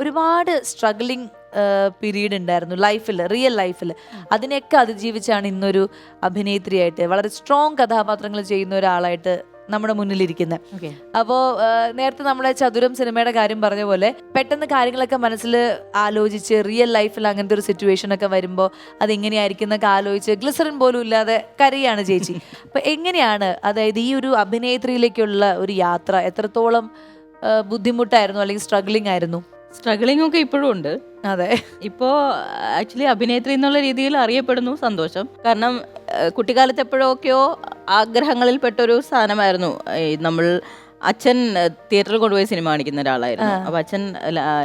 ഒരുപാട് struggling period ഉണ്ടായിരുന്നു ലൈഫിൽ, റിയൽ ലൈഫിൽ. അതിനെയൊക്കെ അതിജീവിച്ചാണ് ഇന്നൊരു അഭിനേത്രിയായിട്ട് വളരെ സ്ട്രോങ് കഥാപാത്രങ്ങൾ ചെയ്യുന്ന ഒരാളായിട്ട് നമ്മുടെ മുന്നിലിരിക്കുന്നത്. അപ്പോൾ നേരത്തെ നമ്മളെ ചതുരം സിനിമയുടെ കാര്യം പറഞ്ഞ പോലെ പെട്ടെന്ന് കാര്യങ്ങളൊക്കെ മനസ്സിൽ ആലോചിച്ച് റിയൽ ലൈഫിൽ അങ്ങനത്തെ ഒരു സിറ്റുവേഷൻ ഒക്കെ വരുമ്പോൾ അതെങ്ങനെയായിരിക്കും എന്നൊക്കെ ആലോചിച്ച് ഗ്ലിസറിൻ പോലും ഇല്ലാതെ കരയാണ് ചേച്ചി. അപ്പൊ എങ്ങനെയാണ്, അതായത് ഈ ഒരു അഭിനേത്രിയിലേക്കുള്ള ഒരു യാത്ര എത്രത്തോളം ബുദ്ധിമുട്ടായിരുന്നു അല്ലെങ്കിൽ സ്ട്രഗ്ലിംഗ് ആയിരുന്നു? സ്ട്രഗ്ലിംഗ് ഒക്കെ ഇപ്പോഴും ഉണ്ട്. അതെ, ഇപ്പോ ആക്ച്വലി അഭിനേത്രി എന്നുള്ള രീതിയിൽ അറിയപ്പെടുന്നു, സന്തോഷം. കാരണം കുട്ടിക്കാലത്ത് എപ്പോഴൊക്കെയോ ആഗ്രഹങ്ങളിൽപ്പെട്ടൊരു സാധനമായിരുന്നു. നമ്മൾ അച്ഛൻ തിയേറ്ററിൽ കൊണ്ടുപോയി സിനിമ കാണിക്കുന്ന ഒരാളായിരുന്നു. അപ്പൊ അച്ഛൻ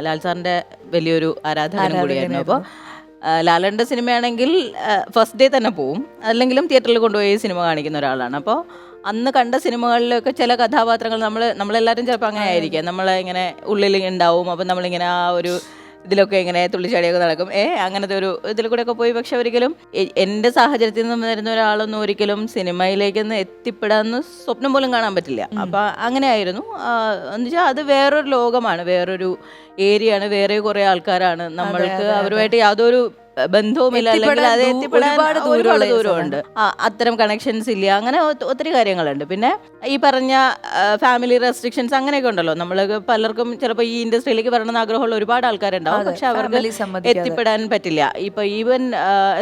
ലാൽ സാറിന്റെ വലിയൊരു ആരാധകനും കൂടിയായിരുന്നു. അപ്പോൾ ലാലന്റെ സിനിമയാണെങ്കിൽ ഫസ്റ്റ് ഡേ തന്നെ പോവും, അല്ലെങ്കിലും തിയേറ്ററിൽ കൊണ്ടുപോയി സിനിമ കാണിക്കുന്ന ഒരാളാണ്. അപ്പോൾ അന്ന് കണ്ട സിനിമകളിലൊക്കെ ചില കഥാപാത്രങ്ങൾ നമ്മളെല്ലാവരും ചിലപ്പോൾ അങ്ങനെ ആയിരിക്കാം, നമ്മളെ ഇങ്ങനെ ഉള്ളിൽ ഉണ്ടാവും. അപ്പം നമ്മളിങ്ങനെ ആ ഒരു ഇതിലൊക്കെ ഇങ്ങനെ തുള്ളിച്ചാടിയൊക്കെ നടക്കും, അങ്ങനത്തെ ഒരു ഇതിൽ കൂടെ ഒക്കെ പോയി. പക്ഷെ ഒരിക്കലും എൻ്റെ സാഹചര്യത്തിൽ നിന്ന് വരുന്ന ഒരാളൊന്നും ഒരിക്കലും സിനിമയിലേക്കൊന്നും എത്തിപ്പെടാന്ന് സ്വപ്നം പോലും കാണാൻ പറ്റില്ല. അപ്പം അങ്ങനെ ആയിരുന്നു. എന്ന് വെച്ചാൽ അത് വേറൊരു ലോകമാണ്, വേറൊരു ഏരിയയാണ്, വേറെ കുറേ ആൾക്കാരാണ്, നമ്മൾക്ക് അവരുമായിട്ട് യാതൊരു ബന്ധവുമില്ല, അല്ലെങ്കിൽ അത് എത്തിപ്പെടാൻ ഒരുപാട് ദൂരമുണ്ട്, അത്തരം കണക്ഷൻസ് ഇല്ല, അങ്ങനെ ഒത്തിരി കാര്യങ്ങളുണ്ട്. പിന്നെ ഈ പറഞ്ഞ ഫാമിലി റെസ്ട്രിക്ഷൻസ് അങ്ങനെയൊക്കെ ഉണ്ടല്ലോ. നമ്മൾ പലർക്കും ചിലപ്പോൾ ഈ ഇൻഡസ്ട്രിയിലേക്ക് വരണമെന്ന് ആഗ്രഹമുള്ള ഒരുപാട് ആൾക്കാരുണ്ടാവും, പക്ഷെ അവർക്ക് എത്തിപ്പെടാൻ പറ്റില്ല. ഇപ്പൊ ഈവൻ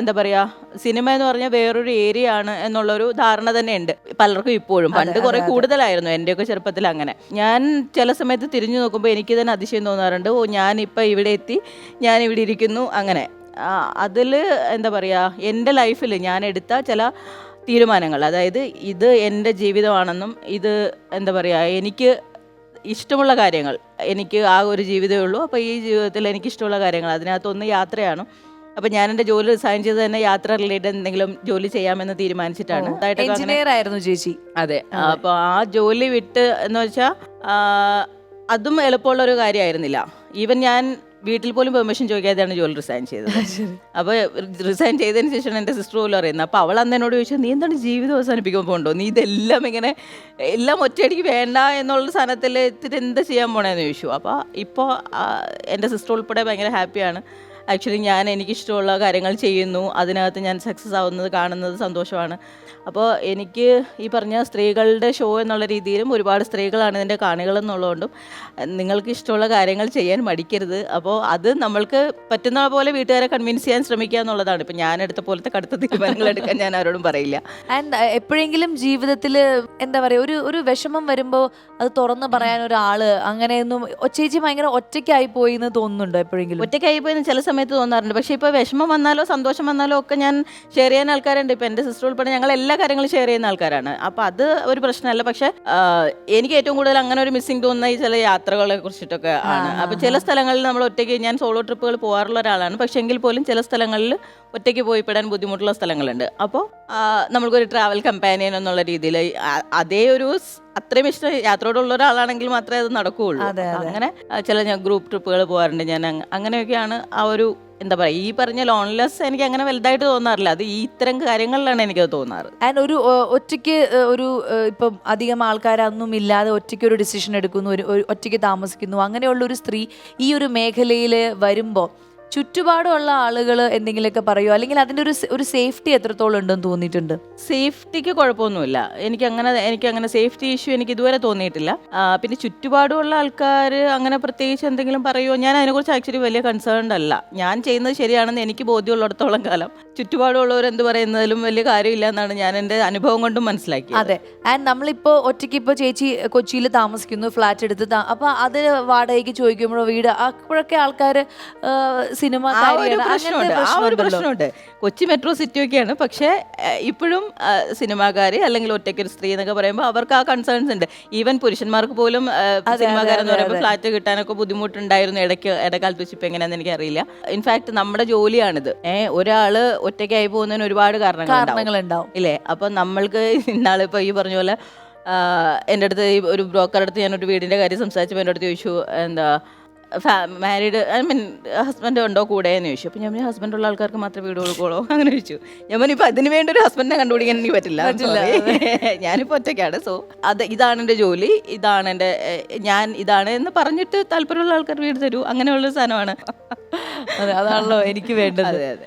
എന്താ പറയാ, സിനിമ എന്ന് പറഞ്ഞാൽ വേറൊരു ഏരിയ ആണ് എന്നുള്ളൊരു ധാരണ തന്നെ ഉണ്ട് പലർക്കും ഇപ്പോഴും. പണ്ട് കുറെ കൂടുതലായിരുന്നു, എൻ്റെയൊക്കെ ചെറുപ്പത്തിൽ അങ്ങനെ. ഞാൻ ചില സമയത്ത് തിരിഞ്ഞു നോക്കുമ്പോൾ എനിക്ക് തന്നെ അതിശയം തോന്നാറുണ്ട്, ഞാനിപ്പോൾ ഇവിടെ എത്തി, ഞാൻ ഇവിടെ ഇരിക്കുന്നു. അങ്ങനെ അതിൽ എന്താ പറയുക, എൻ്റെ ലൈഫിൽ ഞാൻ എടുത്ത ചില തീരുമാനങ്ങൾ, അതായത് ഇത് എൻ്റെ ജീവിതമാണെന്നും ഇത് എന്താ പറയുക എനിക്ക് ഇഷ്ടമുള്ള കാര്യങ്ങൾ, എനിക്ക് ആ ഒരു ജീവിതമേ ഉള്ളൂ. അപ്പോൾ ഈ ജീവിതത്തിൽ എനിക്കിഷ്ടമുള്ള കാര്യങ്ങൾ, അതിനകത്തൊന്ന് യാത്രയാണ്. അപ്പം ഞാൻ എൻ്റെ ജോലി റിസൈൻ ചെയ്ത് തന്നെ യാത്ര റിലേറ്റഡ് എന്തെങ്കിലും ജോലി ചെയ്യാമെന്ന് തീരുമാനിച്ചിട്ടാണ്. എഞ്ചിനീയർ ആയിരുന്നു ചേച്ചി. അതെ, അപ്പോൾ ആ ജോലി വിട്ട് എന്ന് വെച്ചാൽ അതും എളുപ്പമുള്ളൊരു കാര്യമായിരുന്നില്ല. ഈവൻ ഞാൻ വീട്ടിൽ പോലും പെർമിഷൻ ചോദിക്കാതെയാണ് ജോലി റിസൈൻ ചെയ്തത്. അപ്പോൾ റിസൈൻ ചെയ്തതിന് ശേഷം എൻ്റെ സിസ്റ്റർ പോലും അറിയുന്നത്. അപ്പോൾ അവൾ അന്ന് എന്നോട് ചോദിച്ചാൽ, നീ എന്താണ് ജീവിതം അവസാനിപ്പിക്കാൻ പോകണ്ടോ, നീ ഇതെല്ലാം ഇങ്ങനെ എല്ലാം ഒറ്റയടിക്ക് വേണ്ട എന്നുള്ള സാധനത്തിൽ എത്തിയിട്ട് എന്താ ചെയ്യാൻ പോണേന്ന് ചോദിച്ചു. അപ്പോൾ ഇപ്പോൾ എൻ്റെ സിസ്റ്റർ ഉൾപ്പെടെ ഭയങ്കര ഹാപ്പിയാണ്. ആക്ച്വലി ഞാൻ എനിക്കിഷ്ടമുള്ള കാര്യങ്ങൾ ചെയ്യുന്നു, അതിനകത്ത് ഞാൻ സക്സസ് ആവുന്നത് കാണുന്നത് സന്തോഷമാണ്. അപ്പോൾ എനിക്ക് ഈ പറഞ്ഞ സ്ത്രീകളുടെ ഷോ എന്നുള്ള രീതിയിലും ഒരുപാട് സ്ത്രീകളാണ് ഇതിൻ്റെ കാണികളെന്നുള്ളതുകൊണ്ടും നിങ്ങൾക്ക് ഇഷ്ടമുള്ള കാര്യങ്ങൾ ചെയ്യാൻ മടിക്കരുത്. അപ്പോൾ അത് നമ്മൾക്ക് പറ്റുന്ന പോലെ വീട്ടുകാരെ കൺവിൻസ് ചെയ്യാൻ ശ്രമിക്കുക എന്നുള്ളതാണ്. ഇപ്പം ഞാൻ എടുത്ത പോലത്തെ കടുത്ത തീരുമാനങ്ങൾ എടുക്കാൻ ഞാൻ ആരോടും പറയില്ല. ആൻഡ് എപ്പോഴെങ്കിലും ജീവിതത്തിൽ എന്താ പറയുക, ഒരു വിഷമം വരുമ്പോൾ അത് തുറന്ന് പറയാൻ ഒരാള് അങ്ങനെയൊന്നും, ചേച്ചി ഭയങ്കര ഒറ്റയ്ക്കായി പോയി എന്ന് തോന്നുന്നുണ്ടോ എപ്പോഴെങ്കിലും? ഒറ്റയ്ക്കായി പോയി ചില സമയത്ത് തോന്നാറുണ്ട്. പക്ഷേ ഇപ്പോൾ വിഷമം വന്നാലോ സന്തോഷം വന്നാലോ ഒക്കെ ഞാൻ ഷെയർ ചെയ്യാൻ ആൾക്കാരുണ്ട്. ഇപ്പം എൻ്റെ സിസ്റ്റർ ഉൾപ്പെടെ ഞങ്ങൾ എല്ലാ കാര്യങ്ങളും ഷെയർ ചെയ്യുന്ന ആൾക്കാരാണ്. അപ്പോൾ അത് ഒരു പ്രശ്നമല്ല. പക്ഷെ എനിക്ക് ഏറ്റവും കൂടുതൽ അങ്ങനെ ഒരു മിസ്സിങ് തോന്നുന്ന ഈ ചില യാത്രകളെ കുറിച്ചിട്ടൊക്കെ ആണ്. അപ്പോൾ ചില സ്ഥലങ്ങളിൽ നമ്മൾ ഒറ്റയ്ക്ക്, ഞാൻ സോളോ ട്രിപ്പുകൾ പോകാറുള്ള ഒരാളാണ്, പക്ഷെ എങ്കിൽ പോലും ചില സ്ഥലങ്ങളിൽ ഒറ്റയ്ക്ക് പോയിപ്പെടാൻ ബുദ്ധിമുട്ടുള്ള സ്ഥലങ്ങളുണ്ട്. അപ്പോൾ നമ്മൾക്കൊരു ട്രാവൽ കമ്പാനിയൻ എന്നുള്ള രീതിയിൽ അതേ ഒരു അത്രയും ഇഷ്ടം യാത്രയോടുള്ള ഒരാളാണെങ്കിൽ മാത്രമേ അത് നടക്കുകയുള്ളൂ. അങ്ങനെ ചില ഞാൻ ഗ്രൂപ്പ് ട്രിപ്പുകൾ പോകാറുണ്ട്. ഞാൻ അങ്ങനെയൊക്കെയാണ് ആ ഒരു എന്താ പറയുക, ഈ പറഞ്ഞ ലോൺലെസ് എനിക്ക് അങ്ങനെ വലുതായിട്ട് തോന്നാറില്ല. അത് ഈ ഇത്തരം കാര്യങ്ങളിലാണ് എനിക്കത് തോന്നാറ്. ആൻഡ് ഒരു ഒറ്റയ്ക്ക് ഒരു ഇപ്പം അധികം ആൾക്കാരൊന്നും ഇല്ലാതെ ഒറ്റയ്ക്ക് ഒരു ഡിസിഷൻ എടുക്കുന്നു, ഒരു ഒറ്റയ്ക്ക് താമസിക്കുന്നു, അങ്ങനെയുള്ള ഒരു സ്ത്രീ ഈ ഒരു മേഖലയിൽ വരുമ്പോൾ ചുറ്റുപാടുമുള്ള ആളുകൾ എന്തെങ്കിലുമൊക്കെ പറയുമോ, അല്ലെങ്കിൽ അതിൻ്റെ ഒരു സേഫ്റ്റി എത്രത്തോളം ഉണ്ടെന്ന് തോന്നിയിട്ടുണ്ട്? സേഫ്റ്റിക്ക് കുഴപ്പമൊന്നുമില്ല. എനിക്കങ്ങനെ സേഫ്റ്റി ഇഷ്യൂ എനിക്ക് ഇതുവരെ തോന്നിയിട്ടില്ല. പിന്നെ ചുറ്റുപാടുമുള്ള ആൾക്കാർ അങ്ങനെ പ്രത്യേകിച്ച് എന്തെങ്കിലും പറയുമോ, ഞാൻ അതിനെക്കുറിച്ച് ആക്ച്വലി വലിയ കൺസേൺഡ് അല്ല. ഞാൻ ചെയ്യുന്നത് ശരിയാണെന്ന് എനിക്ക് ബോധ്യമുള്ളിടത്തോളം കാലം ചുറ്റുപാടുള്ളവർ എന്ത് പറയുന്നതിലും വലിയ കാര്യമില്ല എന്നാണ് ഞാൻ എൻ്റെ അനുഭവം കൊണ്ടും മനസ്സിലാക്കിയത്. അതെ. ആൻഡ് നമ്മളിപ്പോൾ ഒറ്റയ്ക്ക് ഇപ്പോൾ ചേച്ചി കൊച്ചിയിൽ താമസിക്കുന്നു, ഫ്ലാറ്റ് എടുത്ത്, അപ്പോൾ അത് വാടകയ്ക്ക് ചോദിക്കുമ്പോഴോ വീട് അപ്പോഴൊക്കെ ആൾക്കാർ സിനിമ പ്രശ്നമുണ്ട്. കൊച്ചി മെട്രോ സിറ്റി ഒക്കെയാണ്, പക്ഷേ ഇപ്പോഴും സിനിമാക്കാര് അല്ലെങ്കിൽ ഒറ്റയ്ക്കൊരു സ്ത്രീ എന്നൊക്കെ പറയുമ്പോൾ അവർക്ക് ആ കൺസേൺസ് ഉണ്ട്. ഈവൻ പുരുഷന്മാർക്ക് പോലും സിനിമാക്കാരെന്ന് പറയുമ്പോൾ ഫ്ലാറ്റ് കിട്ടാനൊക്കെ ബുദ്ധിമുട്ടുണ്ടായിരുന്നു ഇടക്കാലത്ത് വെച്ച്. ഇപ്പം എങ്ങനെയാണെന്ന് എനിക്കറിയില്ല. ഇൻഫാക്ട് നമ്മുടെ ജോലിയാണിത്. ഒരാള് ഒറ്റയ്ക്കായി പോകുന്നതിന് ഒരുപാട് കാരണങ്ങളുണ്ടാവും ഇല്ലേ? അപ്പൊ നമ്മൾക്ക് ഇന്നാളിപ്പോ ഈ പറഞ്ഞ പോലെ എൻ്റെ അടുത്ത് ഒരു ബ്രോക്കറുടെ അടുത്ത് ഞാനൊരു വീടിന്റെ കാര്യം സംസാരിച്ചപ്പോൾ എൻ്റെ അടുത്ത് ചോദിച്ചു, എന്താ മാരീഡ് ഐ മീൻ ഹസ്ബൻഡ് ഉണ്ടോ കൂടെ എന്ന് ചോദിച്ചു. അപ്പം ഞാൻ ഹസ്ബൻഡ് ഉള്ള ആൾക്കാർക്ക് മാത്രമേ വീട് കൊടുക്കുള്ളൂ അങ്ങനെ ചോദിച്ചു. ഞാൻ പറഞ്ഞു ഇപ്പം അതിന് വേണ്ടി ഒരു ഹസ്ബൻഡിനെ കണ്ടുപിടിക്കാൻ എനിക്ക് പറ്റില്ല, ഞാനിപ്പോൾ ഒറ്റയ്ക്കാണ്. സോ ഇതാണ് എൻ്റെ ജോലി, ഇതാണ് എൻ്റെ ഇതാണ് എന്ന് പറഞ്ഞിട്ട് താല്പര്യമുള്ള ആൾക്കാർ വീട് തരൂ, അങ്ങനെയുള്ള സാധനമാണ്. അതാണല്ലോ എനിക്ക് വേണ്ടത്. അതെ അതെ.